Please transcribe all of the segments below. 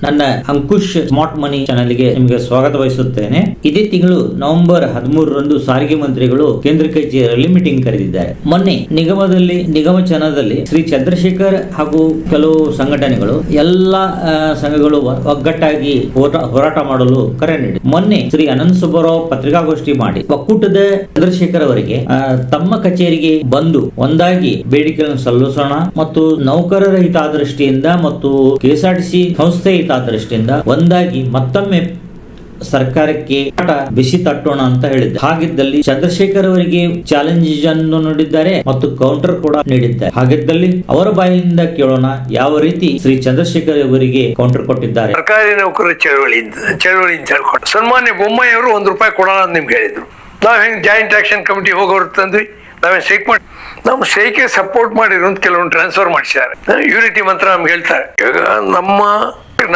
ನನ್ನ ಅಂಕುಶ್ ಸ್ಮಾರ್ಟ್ ಮನಿ ಚಾನೆಲ್ಗೆ ನಿಮಗೆ ಸ್ವಾಗತ ಬಯಸುತ್ತೇನೆ. ಇದೇ ತಿಂಗಳು ನವೆಂಬರ್ 13ರಂದು ಸಾರಿಗೆ ಮಂತ್ರಿಗಳು ಕೇಂದ್ರ ಕಚೇರಿಯಲ್ಲಿ ಮೀಟಿಂಗ್ ಕರೆದಿದ್ದಾರೆ. ಮೊನ್ನೆ ನಿಗಮ ಚಾನಲ್ನಲ್ಲಿ ಶ್ರೀ ಚಂದ್ರಶೇಖರ್ ಹಾಗೂ ಕೆಲವು ಸಂಘಟನೆಗಳು ಎಲ್ಲಾ ಸಂಘಗಳು ಒಗ್ಗಟ್ಟಾಗಿ ಹೋರಾಟ ಮಾಡಲು ಕರೆ ನೀಡಿದೆ. ಮೊನ್ನೆ ಶ್ರೀ ಅನಂತ ಸುಬ್ಬರಾವ್ ಪತ್ರಿಕಾಗೋಷ್ಠಿ ಮಾಡಿ ಒಕ್ಕೂಟದ ಚಂದ್ರಶೇಖರ್ ಅವರಿಗೆ ತಮ್ಮ ಕಚೇರಿಗೆ ಬಂದು ಒಂದಾಗಿ ಬೇಡಿಕೆಗಳನ್ನು ಸಲ್ಲಿಸೋಣ ಮತ್ತು ನೌಕರರ ಹಿತದೃಷ್ಟಿಯಿಂದ ಮತ್ತು ಕೆಎಸ್ಆರ್ಟಿಸಿ ಸಂಸ್ಥೆ ಹಿತದೃಷ್ಟಿಯಿಂದ ಒಂದಾಗಿ ಮತ್ತೊಮ್ಮೆ ಸರ್ಕಾರಕ್ಕೆ ಬಿಸಿ ತಟ್ಟೋಣ ಅಂತ ಹೇಳಿದ್ದಾರೆ. ಹಾಗಿದ್ದಲ್ಲಿ ಚಂದ್ರಶೇಖರ್ ಅವರಿಗೆ ಚಾಲೆಂಜ್ ಅನ್ನು ನೀಡಿದ್ದಾರೆ ಮತ್ತು ಕೌಂಟರ್ ಕೂಡ ನೀಡಿದ್ದಾರೆ. ಹಾಗಿದ್ದಲ್ಲಿ ಅವರ ಬಾಯಿಯಿಂದ ಕೇಳೋಣ ಯಾವ ರೀತಿ ಶ್ರೀ ಚಂದ್ರಶೇಖರ್ ಅವರಿಗೆ ಕೌಂಟರ್ ಕೊಟ್ಟಿದ್ದಾರೆ. ಸರ್ಕಾರಿ ನೌಕರರ ಚಳವಳಿ ಹೇಳ್ಕೊಂಡು ಸನ್ಮಾನ್ಯ ಬೊಮ್ಮಾಯಿ ಅವರು ₹1 ಕೊಡೋಣ ಅಂತ ನಿಮ್ಗೆ ಹೇಳಿದ್ರು. ನಾವ್ ಹೆಂಗ್ ಜಾಯಿಂಟ್ ಆಕ್ಷನ್ ಕಮಿಟಿ ಹೋಗೋರು ತಂದ್ವಿ, ನಾವೇನ್ ಸ್ಟ್ರೈಕ್ ಮಾಡಿ ನಮ್ಮ ಸ್ಟ್ರೈಕ್ಗೆ ಸಪೋರ್ಟ್ ಮಾಡಿರೋ ಕೆಲವೊಂದು ಟ್ರಾನ್ಸ್ಫರ್ ಮಾಡಿಸಿದ್ದಾರೆ. ಯೂನಿಟಿ ಮಂತ್ರ ನಮ್ಗೆ ಹೇಳ್ತಾರೆ. ಇವಾಗ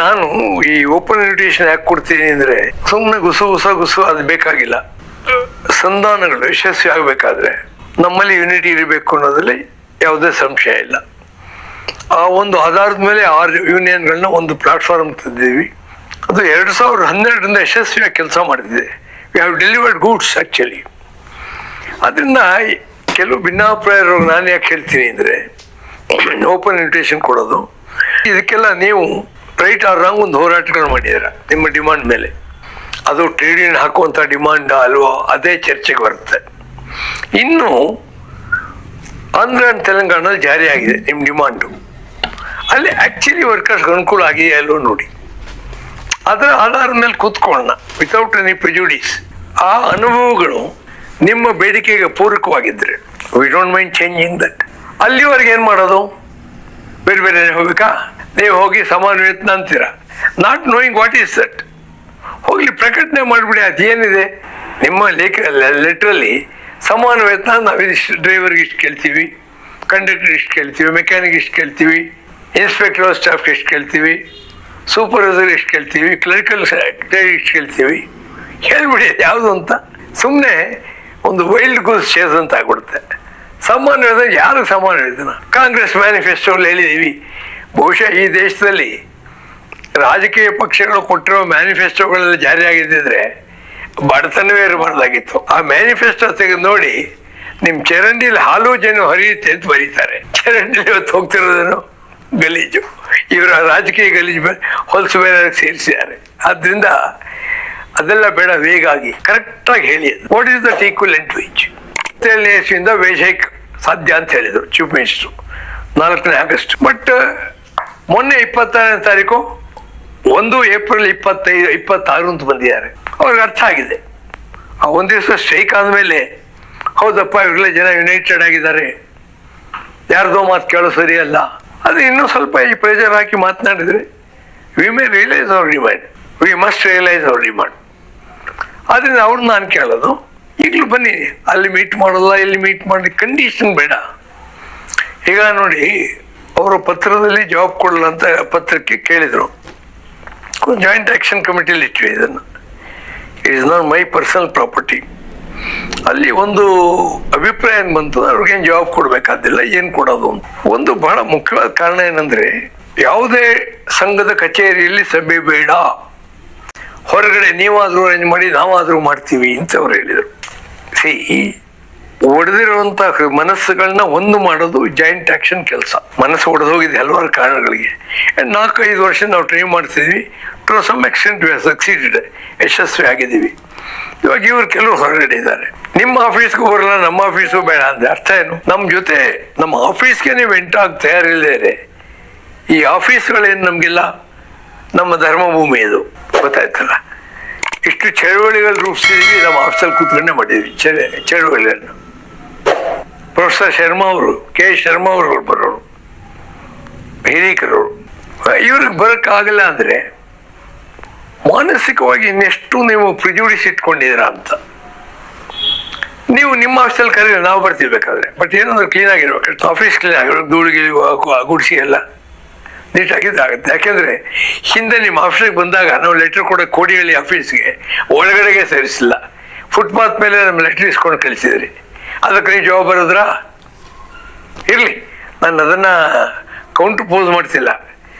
ನಾನು ಈ ಓಪನ್ ಇನ್ವಿಟೇಷನ್ ಯಾಕೆ ಕೊಡ್ತೀನಿ ಅಂದ್ರೆ ಸುಮ್ಮನೆ ಗುಸು ಅದು ಬೇಕಾಗಿಲ್ಲ. ಸಂಧಾನಗಳು ಯಶಸ್ವಿ ಆಗಬೇಕಾದ್ರೆ ನಮ್ಮಲ್ಲಿ ಯೂನಿಟಿ ಇರಬೇಕು ಅನ್ನೋದ್ರಲ್ಲಿ ಯಾವುದೇ ಸಂಶಯ ಇಲ್ಲ. ಆ ಒಂದು ಆಧಾರದ ಮೇಲೆ 6 ಯೂನಿಯನ್ಗಳನ್ನ ಒಂದು ಪ್ಲಾಟ್ಫಾರ್ಮ್ ತಂದಿದ್ದೀವಿ. ಅದು 2012ರಿಂದ ಯಶಸ್ವಿಯಾಗಿ ಕೆಲಸ ಮಾಡಿದೆ. We have delivered goods actually. ಅದರಿಂದ ಕೆಲವು ಭಿನ್ನಾಭಿಪ್ರಾಯ ನಾನು ಯಾಕೆ ಹೇಳ್ತೀನಿ ಅಂದರೆ, ಓಪನ್ ಇನ್ವಿಟೇಷನ್ ಕೊಡೋದು ಇದಕ್ಕೆಲ್ಲ ನೀವು ರೈಟ್ ಆರ್ ರಾಂಗ್ ಒಂದು ಹೋರಾಟಗಳು ಮಾಡಿದ್ದೀರ ನಿಮ್ಮ ಡಿಮಾಂಡ್ ಮೇಲೆ. ಅದು ಟ್ರೇಡ್ ಯೂನಿಯನ್ ಹಾಕುವಂಥ ಡಿಮಾಂಡ್ ಅಲ್ವೋ, ಅದೇ ಚರ್ಚೆಗೆ ಬರುತ್ತೆ. ಇನ್ನು ಆಂಧ್ರ ಅಂಡ್ ತೆಲಂಗಾಣದಲ್ಲಿ ಜಾರಿಯಾಗಿದೆ ನಿಮ್ಮ ಡಿಮಾಂಡು. ಅಲ್ಲಿ ಆ್ಯಕ್ಚುಲಿ ವರ್ಕರ್ಸ್ಗೆ ಅನುಕೂಲ ಆಗಿದೆಯಾ ಅಲ್ವೋ ನೋಡಿ. ಅದರ ಆಧಾರದ ಮೇಲೆ ಕೂತ್ಕೊಳ್ಳೋಣ ವಿತೌಟ್ ಎನಿ ಪ್ರಿಜುಡಿಸ್. ಆ ಅನುಭವಗಳು ನಿಮ್ಮ ಬೇಡಿಕೆಗೆ ಪೂರಕವಾಗಿದ್ದರೆ we don't mind changing that. ಅಲ್ಲಿವರೆಗೆ ಏನು ಮಾಡೋದು? ಬೇರೆ ಹೋಗ್ಬೇಕಾ? ನೀವು ಹೋಗಿ ಸಮಾನ ವೇತನ ಅಂತೀರ, not knowing what is that. ಹೋಗ್ಲಿ ಪ್ರಕಟಣೆ ಮಾಡಿಬಿಡಿ. ಅದೇನಿದೆ ನಿಮ್ಮ ಲೆಟ್ರಲ್ಲಿ ಸಮಾನ ವೇತನ ನಾವಿಷ್ಟು ಡ್ರೈವರ್ಗೆ ಇಷ್ಟು ಕೇಳ್ತೀವಿ, ಕಂಡಕ್ಟರ್ ಇಷ್ಟು ಕೇಳ್ತೀವಿ, ಮೆಕ್ಯಾನಿಕ್ ಇಷ್ಟು ಕೇಳ್ತೀವಿ, ಇನ್ಸ್ಪೆಕ್ಟರ್ ಸ್ಟಾಫ್ಗೆ ಇಷ್ಟು ಕೇಳ್ತೀವಿ, ಸೂಪರ್ವೈಸರ್ ಇಷ್ಟು ಕೇಳ್ತೀವಿ, ಕ್ಲರಿಕಲ್ ಇಷ್ಟು ಕೇಳ್ತೀವಿ ಹೇಳ್ಬಿಡಿ ಯಾವುದು ಅಂತ. ಸುಮ್ಮನೆ ಒಂದು ವೈಲ್ಡ್ ಗೂಸ್ ಚೇಸ್ ಅಂತ ಆಗ್ಬಿಡುತ್ತೆ. ಸಮಾನ ವೇತನ ಯಾರು ಸಮಾನ ವೇತನ? ಕಾಂಗ್ರೆಸ್ ಮ್ಯಾನಿಫೆಸ್ಟೋಲ್ಲಿ ಹೇಳಿದ್ದೀವಿ. ಬಹುಶಃ ಈ ದೇಶದಲ್ಲಿ ರಾಜಕೀಯ ಪಕ್ಷಗಳು ಕೊಟ್ಟಿರೋ ಮ್ಯಾನಿಫೆಸ್ಟೋಗಳೆಲ್ಲ ಜಾರಿಯಾಗಿದ್ದಿದ್ರೆ ಬಡತನವೇ ಇರಬಾರ್ದಾಗಿತ್ತು. ಆ ಮ್ಯಾನಿಫೆಸ್ಟೋ ತೆಗೆದು ನೋಡಿ, ನಿಮ್ಮ ಚರಂಡಿಲಿ ಹಾಲು ಜನ ಹರಿಯುತ್ತೆ ಅಂತ ಬರೀತಾರೆ. ಚರಂಡಿಲಿ ಇವತ್ತು ಹೋಗ್ತಿರೋದೇನು ಗಲೀಜು. ಇವರ ರಾಜಕೀಯ ಗಲೀಜು ಹೊಲಸು ಬೇರೆ ಸೇರಿಸಿದ್ದಾರೆ. ಆದ್ದರಿಂದ ಅದೆಲ್ಲ ಬೇಡ, ವೇಗಾಗಿ ಕರೆಕ್ಟಾಗಿ ಹೇಳಿ. What is that equivalent wage? 7ನೇ ಇಸ್ವಿಯಿಂದ ವೇಜ್ ಹೈಕ್ ಸಾಧ್ಯ ಅಂತ ಹೇಳಿದರು ಚೀಫ್ ಮಿನಿಸ್ಟ್ರು 4ನೇ ಆಗಸ್ಟ್. ಬಟ್ ಮೊನ್ನೆ 26ನೇ ತಾರೀಕು 1 ಏಪ್ರಿಲ್ 26 ಅಂತ ಬಂದಿದ್ದಾರೆ. ಅವ್ರಿಗೆ ಅರ್ಥ ಆಗಿದೆ. ಆ ಒಂದು ದಿವಸ ಸ್ಟ್ರೈಕ್ ಆದಮೇಲೆ ಹೌದಪ್ಪ ಇವರೆಲ್ಲ ಜನ ಯುನೈಟೆಡ್ ಆಗಿದ್ದಾರೆ, ಯಾರ್ದೋ ಮಾತು ಕೇಳೋ ಸರಿಯಲ್ಲ, ಅದು ಇನ್ನೂ ಸ್ವಲ್ಪ ಈ ಪ್ರೆಷರ್ ಹಾಕಿ ಮಾತನಾಡಿದರೆ we may realise our demand, we must realise our demand. ಆದ್ದರಿಂದ ಅವ್ರನ್ನ ನಾನು ಕೇಳೋದು, ಈಗಲೂ ಬನ್ನಿ ಅಲ್ಲಿ ಮೀಟ್ ಮಾಡೋಲ್ಲ, ಇಲ್ಲಿ ಮೀಟ್ ಮಾಡಿ, ಕಂಡೀಷನ್ ಬೇಡ. ಈಗ ನೋಡಿ, ಅವರು ಪತ್ರದಲ್ಲಿ ಜವಾಬ್ ಕೊಡಲ್ಲ ಅಂತ ಪತ್ರಕ್ಕೆ ಕೇಳಿದರು. ಜಾಯಿಂಟ್ ಆಕ್ಷನ್ ಕಮಿಟಿಯಲ್ಲಿ ಇಟ್ವಿ ಇದನ್ನು. It is not my personal property. ಅಲ್ಲಿ ಒಂದು ಅಭಿಪ್ರಾಯ ಏನು ಬಂತು, ಅವ್ರಿಗೇನು ಜವಾಬ್ ಕೊಡಬೇಕಾದಿಲ್ಲ, ಏನು ಕೊಡೋದು ಅಂತ. ಒಂದು ಬಹಳ ಮುಖ್ಯವಾದ ಕಾರಣ ಏನಂದರೆ, ಯಾವುದೇ ಸಂಘದ ಕಚೇರಿಯಲ್ಲಿ ಸಭೆ ಬೇಡ, ಹೊರಗಡೆ ನೀವಾದರೂ ಅರೇಂಜ್ ಮಾಡಿ ನಾವಾದರೂ ಮಾಡ್ತೀವಿ ಅಂತ ಅವ್ರು ಹೇಳಿದರು. ಒಡೆದಿರುವಂಥ ಮನಸ್ಸುಗಳನ್ನ ಒಂದು ಮಾಡೋದು ಜಾಯಿಂಟ್ ಆಕ್ಷನ್ ಕೆಲಸ. ಮನಸ್ಸು ಒಡೆದೋಗಿದೆ ಹಲವಾರು ಕಾರಣಗಳಿಗೆ. 4-5 ವರ್ಷ ನಾವು ಟ್ರೈ ಮಾಡ್ತಿದ್ವಿ. To some extent we have succeeded, ಯಶಸ್ವಿ ಆಗಿದ್ದೀವಿ. ಇವಾಗ ಇವರು ಕೆಲವರು ಹೊರಗಡೆ ಇದ್ದಾರೆ. ನಿಮ್ಮ ಆಫೀಸ್ಗೂ ಬರಲ್ಲ, ನಮ್ಮ ಆಫೀಸು ಬೇಡ ಅಂದರೆ ಅರ್ಥ ಏನು? ನಮ್ಮ ಜೊತೆ ನಮ್ಮ ಆಫೀಸ್ಗೆ ನೀವು ಎಂಟಾಗಿ ತಯಾರಿಲ್ಲದೆ ಈ ಆಫೀಸ್ಗಳೇನು ನಮಗಿಲ್ಲ, ನಮ್ಮ ಧರ್ಮಭೂಮಿ ಇದು, ಗೊತ್ತಾಯ್ತಲ್ಲ. ಇಷ್ಟು ಚಳವಳಿಗಳು ರೂಪಿಸಿದೀವಿ, ನಮ್ಮ ಆಫೀಸಲ್ಲಿ ಕೂತ್ಕೊಂಡೇ ಮಾಡಿದ್ವಿ ಚಳವಳಿಗಳನ್ನು. ಪ್ರೊಫೆಸರ್ ಶರ್ಮಾ ಅವರು, ಕೆ ಶರ್ಮಾ ಅವರು ಬರೋರು, ಹಿರೀಕರವರು. ಇವ್ರಿಗೆ ಬರೋಕ್ಕಾಗಲ್ಲ ಅಂದರೆ ಮಾನಸಿಕವಾಗಿ ಇನ್ನೆಷ್ಟು ನೀವು ಪ್ರಿಜುಡಿಸ್ ಇಟ್ಕೊಂಡಿದ್ದೀರಾ ಅಂತ. ನೀವು ನಿಮ್ಮ ಆಫೀಸಲ್ಲಿ ಕರೀರಿ, ನಾವು ಬರ್ತಿರ್ಬೇಕಾದ್ರೆ. ಬಟ್ ಏನಂದ್ರೆ ಕ್ಲೀನಾಗಿರ್ಬೇಕು, ಆಫೀಸ್ ಕ್ಲೀನ್ ಆಗಿರ್ಬೇಕು, ಧೂಳಿಗೆ ಗುಡಿಸಿ ಎಲ್ಲ ನೀಟಾಗಿದ್ದಾಗುತ್ತೆ. ಯಾಕೆಂದರೆ ಹಿಂದೆ ನಿಮ್ಮ ಆಫೀಸಿಗೆ ಬಂದಾಗ ನಾವು ಲೆಟ್ರ್ ಕೊಡೋಕೆ ಕೋಡಿಹಳ್ಳಿ ಆಫೀಸ್ಗೆ ಒಳಗಡೆಗೆ ಸೇರಿಸಿಲ್ಲ, ಫುಟ್ಪಾತ್ ಮೇಲೆ ನಮ್ಮ ಲೆಟ್ರ್ ಇಸ್ಕೊಂಡು ಕಳಿಸಿದ್ರಿ. ಅದಕ್ಕೆ ನೀವು ಜವಾಬ್ ಬರೋದ್ರಾ? ಇರಲಿ, ನಾನು ಅದನ್ನು ಕೌಂಟರ್ ಪೋಸ್ ಮಾಡ್ತಿಲ್ಲ.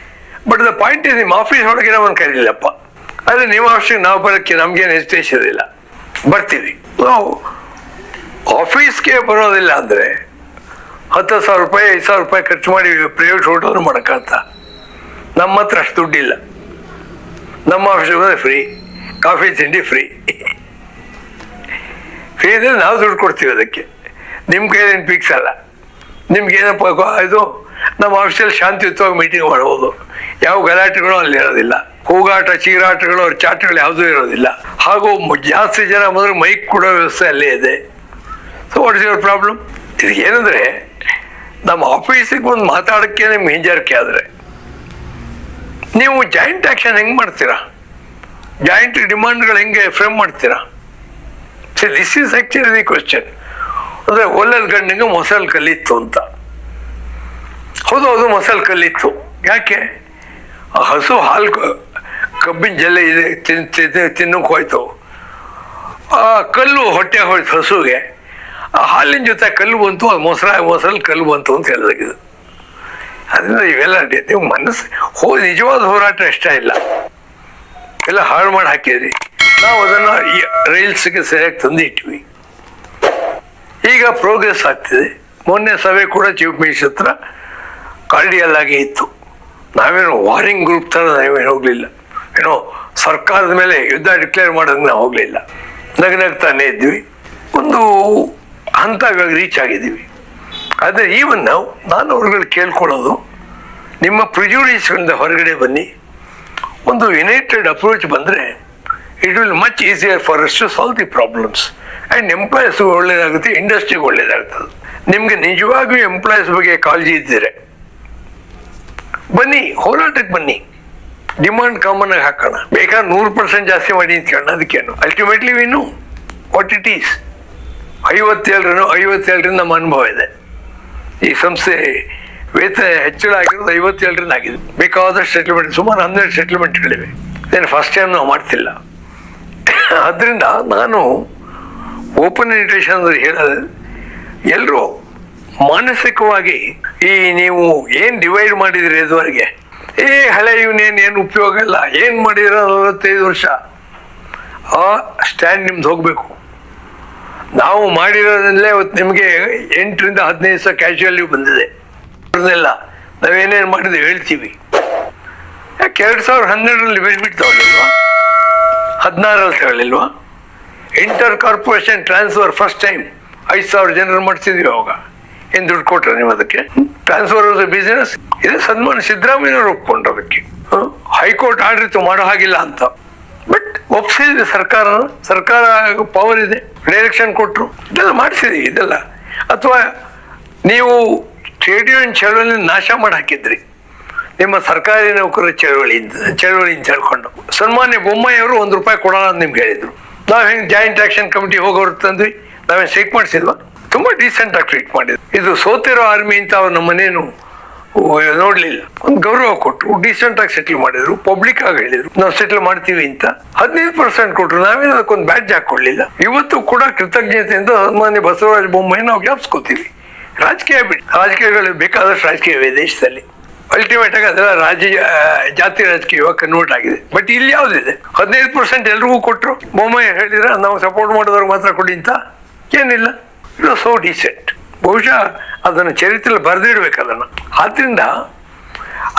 ಬಟ್ ದ ಪಾಯಿಂಟ್ ನಿಮ್ಮ ಆಫೀಸ್ ಒಳಗೆ ನಮ್ಮನ್ನು ಕರೀಲಿಲ್ಲಪ್ಪ. ಆದರೆ ನಿಮ್ಮ ಆಫೀಸಿಗೆ ನಾವು ಬರೋಕ್ಕೆ ನಮಗೇನು ಹೆಸಿಟೇಷನ್ ಇಲ್ಲ, ಬರ್ತೀವಿ. ನಾವು ಆಫೀಸ್ಗೆ ಬರೋದಿಲ್ಲ ಅಂದರೆ 10,000 ರೂಪಾಯಿ 5,000 ರೂಪಾಯಿ ಖರ್ಚು ಮಾಡಿ ಪ್ರೈವೇಟ್ ಹೋಟೆಲ್ ಮಾಡೋಕ್ಕಂತ ನಮ್ಮ ಹತ್ರ ಅಷ್ಟು ದುಡ್ಡಿಲ್ಲ. ನಮ್ಮ ಆಫೀಸಿಗೆ ಬಂದರೆ ಫ್ರೀ, ಕಾಫಿ ತಿಂಡಿ ಫ್ರೀ. ಫ್ರೀ ಅಂದರೆ ನಾವು ದುಡ್ಡು ಕೊಡ್ತೀವಿ ಅದಕ್ಕೆ. ನಿಮ್ಮ ಕೈಲೇನು ಫಿಕ್ಸ್ ಅಲ್ಲ. ನಿಮ್ಗೇನಪ್ಪ ಇದು ನಮ್ಮ ಆಫೀಸಲ್ಲಿ ಶಾಂತಿಯುತವಾಗಿ ಮೀಟಿಂಗ್ ಮಾಡ್ಬೋದು. ಯಾವ ಗಲಾಟೆಗಳು ಅಲ್ಲಿ ಇರೋದಿಲ್ಲ, ಕೂಗಾಟ ಚೀರಾಟಗಳು ಅವ್ರ ಚಾಟಗಳು ಯಾವುದೂ ಇರೋದಿಲ್ಲ. ಹಾಗೂ ಜಾಸ್ತಿ ಜನ ಬಂದರೆ ಮೈಕ್ ಕೊಡೋ ವ್ಯವಸ್ಥೆ ಅಲ್ಲೇ ಇದೆ. So what is your problem? ಇದು ಏನಂದರೆ ನಮ್ಮ ಆಫೀಸಿಗೆ ಒಂದು ಮಾತಾಡೋಕ್ಕೆ ನಿಮ್ಗೆ ಹಿಂಜರಿಕೆ ಆದರೆ ನೀವು ಜಾಯಿಂಟ್ ಆ್ಯಕ್ಷನ್ ಹೆಂಗೆ ಮಾಡ್ತೀರಾ? ಜಾಯಿಂಟ್ ಡಿಮಾಂಡ್ಗಳು ಹೆಂಗೆ ಫ್ರೇಮ್ ಮಾಡ್ತೀರಾ? So this is actually the question. ಅಂದರೆ ಒಲ್ಲದ ಗಂಡಿಗೆ ಮೊಸಲ್ ಕಲ್ಲಿತ್ತು ಅಂತ. ಹೌದು, ಅದು ಮೊಸಲ್ ಕಲ್ಲಿತ್ತು. ಯಾಕೆ? ಆ ಹಸು ಹಾಲು ಕಬ್ಬಿನ ಜಲ್ಲೆ ಇದೆ ತಿನ್ನೋಕೆ ಹೋಯ್ತು. ಆ ಕಲ್ಲು ಹೊಟ್ಟೆ ಹೋಯ್ತು ಹಸುಗೆ. ಆ ಹಾಲಿನ ಜೊತೆ ಕಲ್ಲು ಬಂತು, ಅದು ಮೊಸರಲ್ಲಿ ಕಲ್ಲು ಬಂತು ಅಂತ ಹೇಳಿದಾಗಿದ್ದು. ಅದರಿಂದ ಇವೆಲ್ಲ ನೀವು ಮನಸ್ಸು ನಿಜವಾದ ಹೋರಾಟ ಇಷ್ಟ ಇಲ್ಲ, ಎಲ್ಲ ಹಾಳು ಮಾಡಿ ಹಾಕಿದ್ರಿ. ನಾವು ಅದನ್ನು ರೈಲ್ಸ್ಗೆ ಸರಿಯಾಗಿ ತಂದಿಟ್ವಿ. ಈಗ ಪ್ರೋಗ್ರೆಸ್ ಆಗ್ತಿದೆ. ಮೊನ್ನೆ ಸಭೆ ಕೂಡ ಚೀಫ್ ಮಿನಿಸ್ಟರ್ ಹತ್ರ ಕಾರ್ಡಿಯಲ್ ಆಗಿ ಇತ್ತು. ನಾವೇನು ವಾರಿಂಗ್ ಗ್ರೂಪ್ ಥರ ನಾವೇನು ಹೋಗಲಿಲ್ಲ. ಏನೋ ಸರ್ಕಾರದ ಮೇಲೆ ಯುದ್ಧ ಡಿಕ್ಲೇರ್ ಮಾಡೋದಕ್ಕೆ ನಾವು ಹೋಗಲಿಲ್ಲ. ನಗ್ತಾನೆ ಇದ್ವಿ. ಒಂದು ಹಂತ ರೀಚ್ ಆಗಿದ್ದೀವಿ. ಆದರೆ ಈವನ್ ನಾನು ಅವ್ರುಗಳು ಕೇಳ್ಕೊಳ್ಳೋದು, ನಿಮ್ಮ ಪ್ರಿಜುಡಿಸ್ಗಳಿಂದ ಹೊರಗಡೆ ಬನ್ನಿ. ಒಂದು ಯುನೈಟೆಡ್ ಅಪ್ರೋಚ್ ಬಂದರೆ it will much easier for us to solve the problems. And ಎಂಪ್ಲಾಯೀಸ್ಗೂ ಒಳ್ಳೇದಾಗುತ್ತೆ, ಇಂಡಸ್ಟ್ರಿಗೆ ಒಳ್ಳೇದಾಗ್ತದೆ. ನಿಮಗೆ ನಿಜವಾಗಿಯೂ ಎಂಪ್ಲಾಯೀಸ್ ಬಗ್ಗೆ ಕಾಳಜಿ ಇದ್ದರೆ ಬನ್ನಿ, ಹೋರಾಟಕ್ಕೆ ಬನ್ನಿ. ಡಿಮಾಂಡ್ ಕಾಮನ್ ಆಗಿ ಹಾಕೋಣ. ಬೇಕಾದ್ರೆ 100% ಜಾಸ್ತಿ ಮಾಡಿ ಅಂತ ಕೇಳೋಣ. ಅದಕ್ಕೇನು ultimately we know what it is. 57ರಿಂದ ನಮ್ಮ ಅನುಭವ ಇದೆ. ಈ ಸಂಸ್ಥೆ ವೇತನ ಹೆಚ್ಚಳ ಆಗಿರೋದು 57ರಿಂದ ಆಗಿದೆ. ಬೇಕಾದಷ್ಟು ಸೆಟ್ಲ್ಮೆಂಟ್, ಸುಮಾರು 12 ಸೆಟ್ಲ್ಮೆಂಟ್ಗಳಿವೆ. ಏನು ಫಸ್ಟ್ ಟೈಮ್ ನಾವು ಮಾಡ್ತಿಲ್ಲ. ಅದರಿಂದ ನಾನು ಓಪನ್ ಇನ್ವಿಟೇಷನ್ ಹೇಳೋದು, ಎಲ್ಲರೂ ಮಾನಸಿಕವಾಗಿ ಈ ನೀವು ಏನು ಡಿವೈಡ್ ಮಾಡಿದ್ರಿ ಇದುವರೆಗೆ, ಹಳೆ ಇವನೇನು ಏನು ಉಪಯೋಗ ಇಲ್ಲ, ಏನು ಮಾಡಿರೋ 45 ವರ್ಷ, ಆ ಸ್ಟ್ಯಾಂಡ್ ನಿಮ್ದು ಹೋಗಬೇಕು. ನಾವು ಮಾಡಿರೋದ್ರಲ್ಲೇ ಇವತ್ತು ನಿಮಗೆ 8ರಿಂದ 15 ದಿವಸ ಕ್ಯಾಶುವಲ್ ಲೀವ್ ಬಂದಿದೆ. ಅದನ್ನೆಲ್ಲ ನಾವೇನೇನು ಮಾಡಿದ್ವಿ ಹೇಳ್ತೀವಿ. ಯಾಕೆ 2012ರಲ್ಲಿ ಬೆನಿಫಿಟ್ ತಗೊಳ್ಳಿಲ್ವಾ? 16ರಲ್ಲಿ ತಗೊಳ್ಳಿಲ್ವಾ? Inter corporation transfer first time 5,000 ಜನರು ಮಾಡಿಸಿದ್ವಿ. ಅವಾಗ ಏನು ದುಡ್ಡು ಕೊಟ್ರೆ ನೀವು ಅದಕ್ಕೆ? ಟ್ರಾನ್ಸ್ಫರ್ ಬಿಸ್ನೆಸ್ ಇದೆ. ಸನ್ಮಾನ ಸಿದ್ದರಾಮಯ್ಯನವರು ಒಪ್ಕೊಂಡ್ರು ಅದಕ್ಕೆ. ಹೈಕೋರ್ಟ್ ಆಡಳಿತ ಮಾಡೋ ಹಾಗಿಲ್ಲ ಅಂತ, ಬಟ್ ಒಪ್ಸಿದೆ ಸರ್ಕಾರ ಪವರ್ ಇದೆ, ಡೈರೆಕ್ಷನ್ ಕೊಟ್ಟರು, ಇದೆಲ್ಲ ಮಾಡಿಸಿದ್ವಿ ಇದೆಲ್ಲ. ಅಥವಾ ನೀವು ಟ್ರೇಡ್ ಯೂನಿಯನ್ ಚಳವಳಿ ನಾಶ ಮಾಡಿ ಹಾಕಿದ್ರಿ ನಿಮ್ಮ ಸರ್ಕಾರಿ ನೌಕರರ ಚಳವಳಿಯಿಂದ ಹೇಳ್ಕೊಂಡು. ಸನ್ಮಾನ್ಯ ಬೊಮ್ಮಾಯಿಯವರು ₹1 ಕೊಡೋಣ ಅಂತ ನಿಮ್ಗೆ ಹೇಳಿದ್ರು. ನಾವು ಹೆಂಗೆ ಜಾಯಿಂಟ್ ಆಕ್ಷನ್ ಕಮಿಟಿ ಹೋಗೋರು ತಂದ್ವಿ, ನಾವೇನು ಸ್ಟ್ರೈಕ್ ಮಾಡಿಸಿದ್ವಾ? ತುಂಬ ಡೀಸೆಂಟಾಗಿ ಟ್ರೀಟ್ ಮಾಡಿದ್ರು. ಇದು ಸೋತಿರೋ ಆರ್ಮಿ ಅಂತ ಅವ್ರು ನಮ್ಮನೇನು ನೋಡಲಿಲ್ಲ. ಒಂದು ಗೌರವ ಕೊಟ್ಟರು, ಡೀಸೆಂಟಾಗಿ ಸೆಟ್ಲ್ ಮಾಡಿದ್ರು, ಪಬ್ಲಿಕ್ ಆಗಿ ಹೇಳಿದ್ರು ನಾವು ಸೆಟ್ಲ್ ಮಾಡ್ತೀವಿ ಅಂತ. 15% ಕೊಟ್ಟರು. ನಾವೇನು ಅದಕ್ಕೊಂದು ಬ್ಯಾಡ್ಜ್ ಹಾಕೊಳ್ಳಿಲ್ಲ. ಇವತ್ತು ಕೂಡ ಕೃತಜ್ಞತೆಯಿಂದ ಸನ್ಮಾನ್ಯ ಬಸವರಾಜ ಬೊಮ್ಮಾಯಿ ನಾವು ಜ್ಞಾಪಿಸ್ಕೋತೀವಿ. ರಾಜಕೀಯಗಳು ಬೇಕಾದಷ್ಟು ರಾಜಕೀಯ ಇವೆ ದೇಶದಲ್ಲಿ. ಅಲ್ಟಿಮೇಟ್ ಆಗಿ ಅದೆಲ್ಲ ಜಾತಿ ರಾಜಕೀಯವಾಗಿ ಕನ್ವರ್ಟ್ ಆಗಿದೆ. ಬಟ್ ಇಲ್ಲಿ ಯಾವುದಿದೆ? 15% ಎಲ್ರಿಗೂ ಕೊಟ್ಟರು. ಬೊಮ್ಮಾಯಿ ಹೇಳಿದ್ರೆ ನಾವು ಸಪೋರ್ಟ್ ಮಾಡೋದವ್ರಿಗೆ ಮಾತ್ರ ಕೊಡಿ ಅಂತ ಏನಿಲ್ಲ. ಇದು ಸೋ ಡೀಸೆಂಟ್. ಬಹುಶಃ ಅದನ್ನು ಚರಿತ್ರೆಯಲ್ಲಿ ಬರೆದಿಡ್ಬೇಕು ಅದನ್ನು. ಆದ್ದರಿಂದ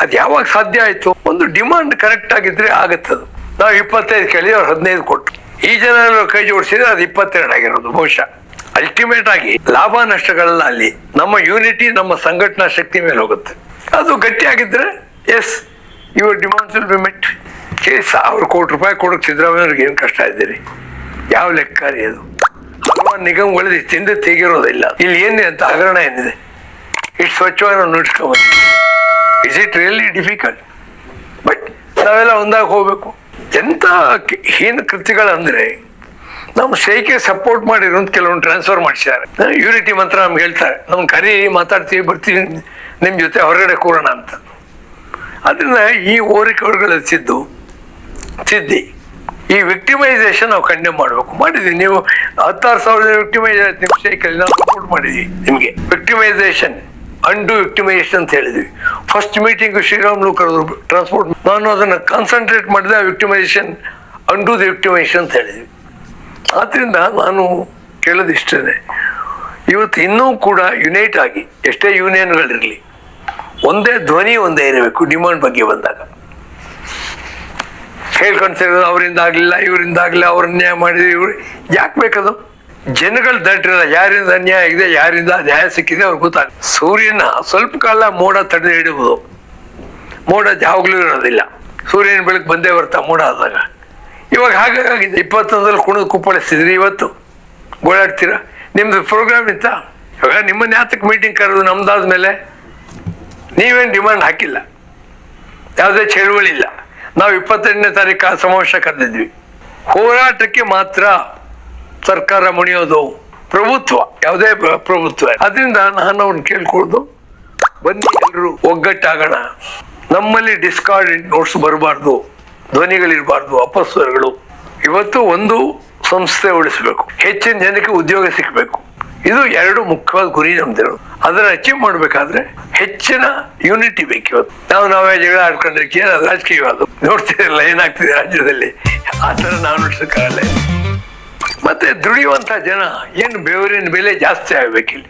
ಅದು ಯಾವಾಗ ಸಾಧ್ಯ ಆಯಿತು? ಒಂದು ಡಿಮಾಂಡ್ ಕರೆಕ್ಟ್ ಆಗಿದ್ರೆ ಆಗತ್ತದು. ನಾವು 25 ಕೇಳಿ ಅವ್ರು 15 ಕೊಟ್ಟರು. ಈ ಜನ ಕೈ ಜೋಡಿಸಿದ್ರೆ ಅದು 22 ಆಗಿರೋದು ಬಹುಶಃ. ಅಲ್ಟಿಮೇಟ್ ಆಗಿ ಲಾಭ ನಷ್ಟಗಳನ್ನ ಅಲ್ಲಿ ನಮ್ಮ ಯೂನಿಟಿ, ನಮ್ಮ ಸಂಘಟನಾ ಶಕ್ತಿ ಮೇಲೆ ಹೋಗುತ್ತೆ. ಅದು ಗಟ್ಟಿಯಾಗಿದ್ದರೆ yes your demands will be met. ₹1,000 ಕೋಟಿ ಕೊಡೋಕೆ ಸಿದ್ದರಾಮಯ್ಯವ್ರಿಗೆ ಏನು ಕಷ್ಟ ಇದ್ದೀರಿ? ಯಾವ ಲೆಕ್ಕ ರೀ ಅದು? ಹಲವಾರು ನಿಗಮಗಳಲ್ಲಿ ತಿಂದು ತೆಗಿರೋದಿಲ್ಲ. ಇಲ್ಲಿ ಏನಿದೆ ಅಂತ ಹಗರಣ ಏನಿದೆ? ಇಷ್ಟು ಸ್ವಚ್ಛವಾಗಿ ನಾವು ನೋಡ್ಸ್ಕೊಬಂದು. Is it really difficult? But ನಾವೆಲ್ಲ ಒಂದಾಗಿ ಹೋಗ್ಬೇಕು. ಎಂಥ ಹೀನ ಕೃತ್ಯಗಳಂದರೆ ನಮ್ಮ ಸ್ಟ್ರೈಕ್ಗೆ ಸಪೋರ್ಟ್ ಮಾಡಿರೋ ಕೆಲವೊಂದು ಟ್ರಾನ್ಸ್ಫರ್ ಮಾಡಿಸಿದ್ದಾರೆ. ಯೂನಿಟಿ ಮಂತ್ರ ನಮ್ಗೆ ಹೇಳ್ತಾರೆ, ನಮ್ಗೆ ಕರಿ ಮಾತಾಡ್ತೀವಿ, ಬರ್ತೀವಿ ನಿಮ್ಮ ಜೊತೆ ಹೊರಗಡೆ ಕೂರೋಣ ಅಂತ. ಅದರಿಂದ ಈ ಹೋರಿಕೆಗಳು ಸಿದ್ದಿ ಈ ವಿಕ್ಟಿಮೈಸೇಷನ್ ನಾವು ಕಂಡೆಮ್ ಮಾಡಬೇಕು. ಮಾಡಿದ್ವಿ. ನೀವು 16,000 ವಿಕ್ಟಿಮೈಸ್ ನಿಮ್ಮ ಸ್ಟ್ರೈಕಲ್ಲಿ ನಾವು ಸಪೋರ್ಟ್ ಮಾಡಿದ್ವಿ. ನಿಮಗೆ ವಿಕ್ಟಿಮೈಸೇಷನ್ ಅಂಡು ವಿಕ್ಟಿಮೈಸೇಷನ್ ಅಂತ ಹೇಳಿದ್ವಿ. ಫಸ್ಟ್ ಮೀಟಿಂಗ್ ಶ್ರೀರಾಮ್ಲು ಕರೆದ್ರು ಟ್ರಾನ್ಸ್ಪೋರ್ಟ್, ನಾನು ಅದನ್ನು ಕಾನ್ಸಂಟ್ರೇಟ್ ಮಾಡಿದೆ ವಿಕ್ಟಿಮೈಸೇಷನ್, ಅಂಡು ದಿ ವಿಕ್ಟಿಮೈಸೇಷನ್ ಅಂತ ಹೇಳಿದ್ವಿ. ಆದ್ದರಿಂದ ನಾನು ಕೇಳೋದಿಷ್ಟೇ, ಇವತ್ತು ಇನ್ನೂ ಕೂಡ ಯುನೈಟ್ ಆಗಿ ಎಷ್ಟೇ ಯೂನಿಯನ್ಗಳಿರಲಿ ಒಂದೇ ಧ್ವನಿ ಒಂದೇ ಇರಬೇಕು. ಡಿಮಾಂಡ್ ಬಗ್ಗೆ ಬಂದಾಗ ಹೇಳ್ಕೊಂಡ್ತಿರೋದು ಅವರಿಂದ ಆಗಲಿಲ್ಲ ಇವರಿಂದ ಆಗಲಿಲ್ಲ, ಅವ್ರ ಅನ್ಯಾಯ ಮಾಡಿದ್ರು, ಇವ್ರು ಯಾಕೆ ಬೇಕದು? ಜನಗಳು ದಡ್ರಿಲ್ಲ, ಯಾರಿಂದ ಅನ್ಯಾಯ ಆಗಿದೆ ಯಾರಿಂದ ನ್ಯಾಯ ಸಿಕ್ಕಿದೆ ಅವ್ರಿಗೆ ಗೊತ್ತಾಗ. ಸೂರ್ಯನ ಸ್ವಲ್ಪ ಕಾಲ ಮೋಡ ತಡೆದು ಹಿಡಿಬೋದು, ಮೋಡ ಯಾವಾಗಲೂ ಇರೋದಿಲ್ಲ, ಸೂರ್ಯನ ಬೆಳಕು ಬಂದೇ ಬರ್ತಾ ಮೋಡ ಆದಾಗ. ಇವಾಗ ಹಾಗಾಗಿದೆ, 21ರಲ್ಲಿ ಕುಣಿದು ಕುಪ್ಪಳಿಸ್ತಿದ್ರಿ, ಇವತ್ತು ಗೋಳಾಡ್ತೀರಾ. ನಿಮ್ದು ಪ್ರೋಗ್ರಾಮ್ ಇತ್ತಾ? ಇವಾಗ ನಿಮ್ಮನ್ನ ಯಾತಕ್ಕೆ ಮೀಟಿಂಗ್ ಕರೆದು ನಮ್ದಾದ ಮೇಲೆ ನೀವೇನು ಡಿಮಾಂಡ್ ಹಾಕಿಲ್ಲ, ಯಾವುದೇ ಚಳುವಳಿ ಇಲ್ಲ. ನಾವು 22ನೇ ತಾರೀಕು ಸಮಾವೇಶ ಕರೆದಿದ್ವಿ. ಹೋರಾಟಕ್ಕೆ ಮಾತ್ರ ಸರ್ಕಾರ ಮುಣಿಯೋದು, ಪ್ರಭುತ್ವ ಯಾವುದೇ ಪ್ರಭುತ್ವ. ಅದರಿಂದ ನಾನು ಅವ್ರನ್ನ ಕೇಳ್ಕೊಳ್ದು, ಬನ್ನಿ ಎಲ್ಲರೂ ಒಗ್ಗಟ್ಟಾಗೋಣ. ನಮ್ಮಲ್ಲಿ ಡಿಸ್ಕಾರ್ಡ್ ನೋಟ್ಸ್ ಬರಬಾರ್ದು, ಧ್ವನಿಗಳಿರಬಾರ್ದು, ಅಪಸ್ವರಗಳು. ಇವತ್ತು ಒಂದು ಸಂಸ್ಥೆ ಉಳಿಸ್ಬೇಕು, ಹೆಚ್ಚಿನ ಜನಕ್ಕೆ ಉದ್ಯೋಗ ಸಿಕ್ಕಬೇಕು. ಇದು ಎರಡು ಮುಖ್ಯವಾದ ಗುರಿ ನಮ್ದಿರೋದು. ಅದನ್ನ ಅಚೀವ್ ಮಾಡ್ಬೇಕಾದ್ರೆ ಹೆಚ್ಚಿನ ಯೂನಿಟಿ ಬೇಕು. ಇವತ್ತು ನಾವೇ ಜಗಳ ಆಡ್ಕೊಂಡ್ರೆ ರಾಜಕೀಯವಾದ ನೋಡ್ತಿರಲ್ಲ ಏನಾಗ್ತಿದೆ ರಾಜ್ಯದಲ್ಲಿ, ಆ ಥರ ನಾವು ನಡೆಸೋಕ್ಕಾಗಲ್ಲ. ಮತ್ತೆ ದುಡಿಯುವಂತ ಜನ ಏನು ಬೆವರಿನ ಬೆಲೆ ಜಾಸ್ತಿ ಆಗ್ಬೇಕಿಲ್ಲಿ.